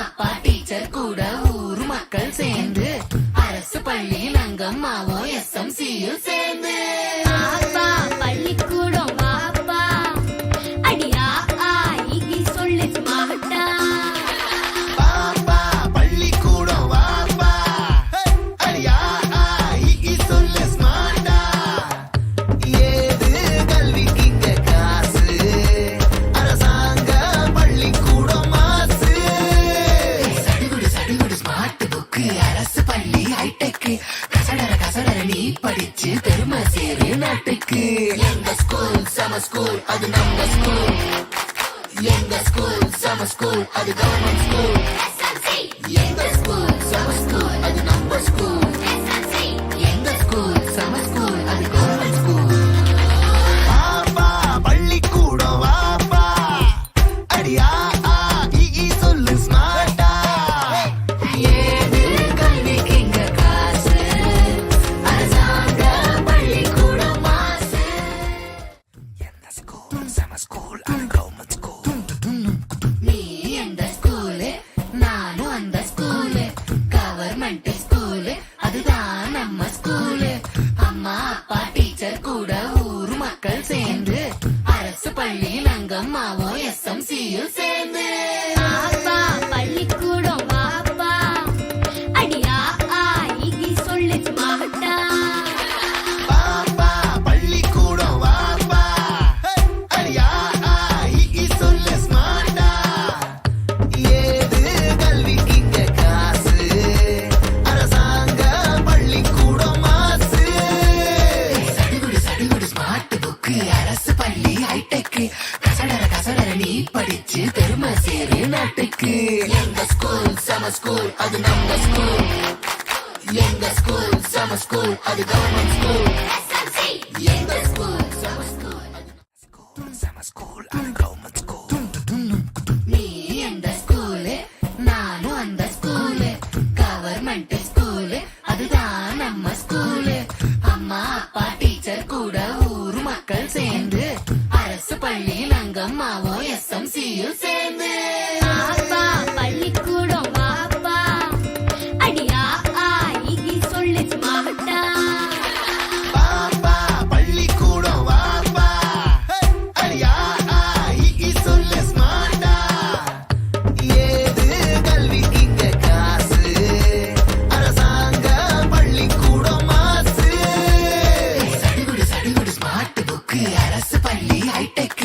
அப்பா டீச்சர் கூட ஊர் மக்கள் சேர்ந்து அரசு பள்ளியில் அங்கம்மாவும் SMCயும் சேர்ந்து அப்பா பள்ளிக்கூடம் வாப்பா அடியா ஆகி சொல்லு மாட்டா பாப்பா பள்ளிக்கூடம் வாப்பா அடியா ஆகி சொல்லு ஸ்மார்ட்டா ஏது கல்விக்கு இங்க காசு அரசாங்க பள்ளிக்கூடம் மாசு சடுகுடு ஸ்மார்ட் புக்கு அரசு பள்ளி ஹைடெக் கசடர நீ படிச்சு பெருமை சேரு நாட்டுக்கு எங்க ஸ்கூல் சம ஸ்கூல் அது நம்ம ஸ்கூல் எங்க ஸ்கூல் சம ஸ்கூல் அது கவர்மெண்ட் ஸ்கூல் எங்க ஸ்கூல் சம ஸ்கூல் அது நம்ம ஸ்கூல் எங்க ஸ்கூல் சம ஸ்கூல் அது கவர்மெண்ட் ஸ்கூல் பாப்பா பள்ளிக்கூடம் வாப்பா அடியா ஆகி சொல்லு ஸ்மார்ட்டா ஏது கல்விக்கு இங்க காசு அரசாங்க பள்ளிக்கூடம் மாசு எந்த ஸ்கூல் சம ஸ்கூல் அது கவர்மெண்ட் ஸ்கூல் நீ எந்த ஸ்கூலு நானும் அந்த ஸ்கூலு கவர்மெண்ட் ஸ்கூலு அதுதான் நம்ம ஸ்கூலு அம்மா அப்பா டீச்சர் கூட ஊர் மக்கள் சேர்ந்து அரசு பள்ளியில் அங்கம்மாவும் SMCயும் சேர்ந்து அப்பா பள்ளிக்கூடம் வாப்பா அடியா ஆகி சொல்லு மாட்டா பாப்பா பள்ளிக்கூடம் வாப்பா அடியா ஆகி சொல்லு ஸ்மார்ட்டா ஏது கல்விக்கு இங்க காசு அரசாங்க பள்ளிக்கூடம் மாசு சடுகுடு ஸ்மார்ட் புக்கு அரசு பள்ளி ஹைடெக் கசடர நீ படிச்சு பெருமை சேரு நாட்டுக்கு எங்க ஸ்கூல் சம ஸ்கூல் அது நம்ம ஸ்கூல் எங்க ஸ்கூல் சம ஸ்கூல் அது கவர்மெண்ட் ஸ்கூல் எங்க ஸ்கூல் சம ஸ்கூல் சம ஸ்கூல் அது கவர்மெண்ட் ஸ்கூல் நீ எந்த ஸ்கூலு நானும் அந்த ஸ்கூலு கவர்மெண்ட் ஸ்கூலு அதுதான் நம்ம ஸ்கூலு அம்மா அப்பா டீச்சர் கூட ஊர் மக்கள் சேர்ந்து அரசு பள்ளியில் அங்கம்மாவும் SMCயும் சேர்ந்து அப்பா பள்ளிக்கூடம் வாப்பா அடியா ஆகி சொல்லு மாட்டா பாப்பா பள்ளிக்கூடம் வாப்பா அடியா ஆகி சொல்லு ஸ்மார்ட்டா ஏது கல்விக்கு இங்க காசு அரசாங்க பள்ளிக்கூடம் மாசு சடுகுடு ஸ்மார்ட் புக்கு அரசு பள்ளி ஹைடெக்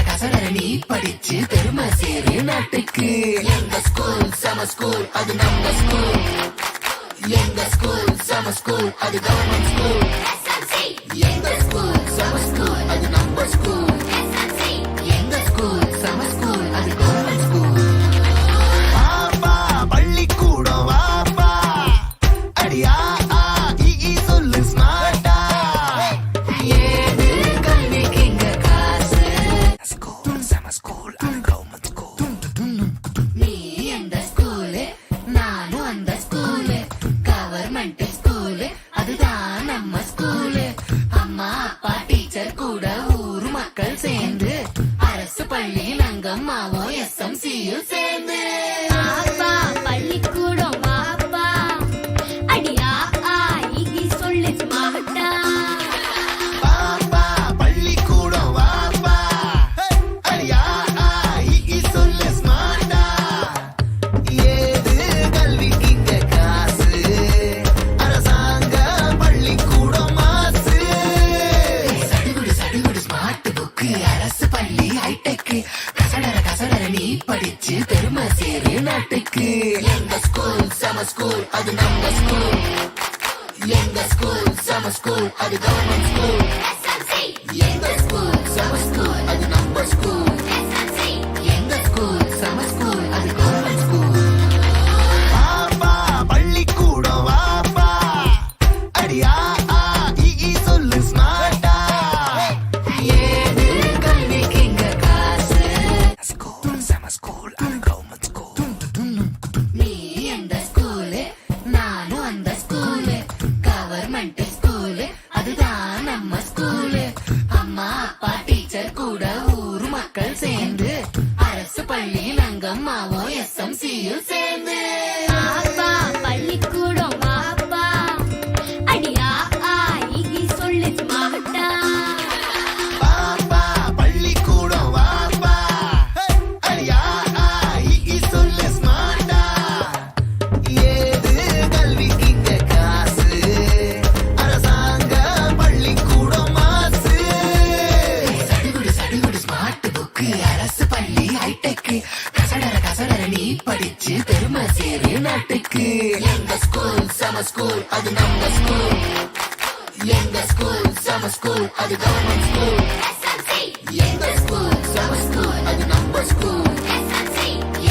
கசடர நீ படிச்சு பெருமை சேரு நாட்டுக்கு எங்க ஸ்கூல் சம ஸ்கூல் அது நம்ம ஸ்கூல் எங்க ஸ்கூல் சம ஸ்கூல் அது கவர்மெண்ட் ஸ்கூல் எங்க ஸ்கூல் சம ஸ்கூல் அது நம்ம ஸ்கூல் எங்க ஸ்கூல் சம ஸ்கூல் அது கவர்மெண்ட் ஸ்கூல் பாப்பா பள்ளிக்கூடம் வாப்பா அடியா ஆகி சொல்லு ஸ்மார்ட்டா ஏது கல்விக்கு இங்க காசு ஸ்கூல் சம ஸ்கூல் அது கவர்மெண்ட் ஸ்கூல் நீ எந்த ஸ்கூலு நானும் அந்த ஸ்கூலு கவர்மெண்ட் ஸ்கூலு அதுதான் நம்ம ஸ்கூலு அம்மா அப்பா டீச்சர் கூட ஊர் மக்கள் சேர்ந்து அரசு பள்ளியில் அங்கம்மாவும் SMCயும் சேர்ந்து அப்பா பள்ளிக்கூடம் வாப்பா அடியா ஆகி சொல்லு மாட்டா பாப்பா பள்ளிக்கூடம் வாப்பா அடியா ஆகி சொல்லு ஸ்மார்ட்டா ஏது கல்விக்கு இங்க காசு அரசாங்க பள்ளிக்கூடம் மாசு சடுகுடு ஸ்மார்ட் புக்கு அரசு பள்ளி ஹைடெக் கசடர நீ படிச்சு பெருமை சேரு நாட்டுக்கு எங்க ஸ்கூல் சம ஸ்கூல் அது நம்ம ஸ்கூல் எங்க ஸ்கூல் சம ஸ்கூல் அது கவர்மெண்ட் ஸ்கூல் எங்க ஸ்கூல் சம ஸ்கூல் அது நம்ம ஸ்கூல் எங்க ஸ்கூல் சம ஸ்கூல் அது கவர்மெண்ட் ஸ்கூல் பாப்பா பள்ளிக்கூடம் வாப்பா அடியா ஆகி சொல்லு ஸ்மார்ட்டா ஏது கல்விக்கு இங்க காசு ஸ்கூல் சம ஸ்கூல் அது கவர்மெண்ட் ஸ்கூல் நீ எந்த ஸ்கூலு நானும் அந்த ஸ்கூலு கவர்மெண்ட் ஸ்கூலு அதுதான் நம்ம ஸ்கூலு அம்மா அப்பா டீச்சர் கூட ஊர் மக்கள் சேர்ந்து அரசு பள்ளியில் அங்க எங்க அம்மாவும் எஸ்எம்சியும் சேர்ந்து வாப்பா பள்ளிக்கூடம் வாப்பா அடியா ஆகி சொல்லு மாட்டா பாப்பா பள்ளிக்கூடம் வாப்பா அடியா ஆகி சொல்லு ஸ்மார்ட்டா ஏது கல்விக்கு இங்க காசு அரசாங்க பள்ளிக்கூடம் மாசு சடுகுடு ஸ்மார்ட் புக்கு அரசு பள்ளி ஹைடெக் கசடர நீ படிச்சு பெருமை சேரு நாட்டுக்கு எங்க ஸ்கூல் சம ஸ்கூல் அது நம்ம ஸ்கூல் எங்க ஸ்கூல் சம ஸ்கூல் அது கவர்மெண்ட் ஸ்கூல் எங்க ஸ்கூல் சம ஸ்கூல் அது நம்ம ஸ்கூல்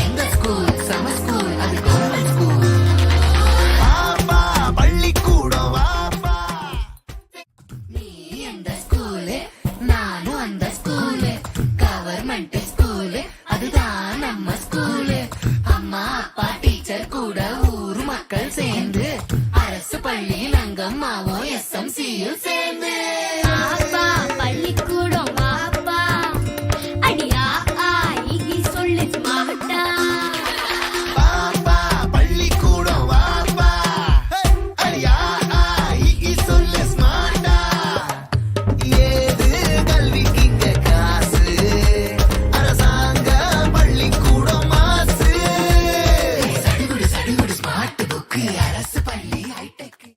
எங்க ஸ்கூல் சம ஸ்கூல் அது கவர்மெண்ட் ஸ்கூல் பாப்பா பள்ளிக்கூடம் வாப்பா நீ எந்த ஸ்கூலு நானும் அந்த ஸ்கூலு கவர்மெண்ட்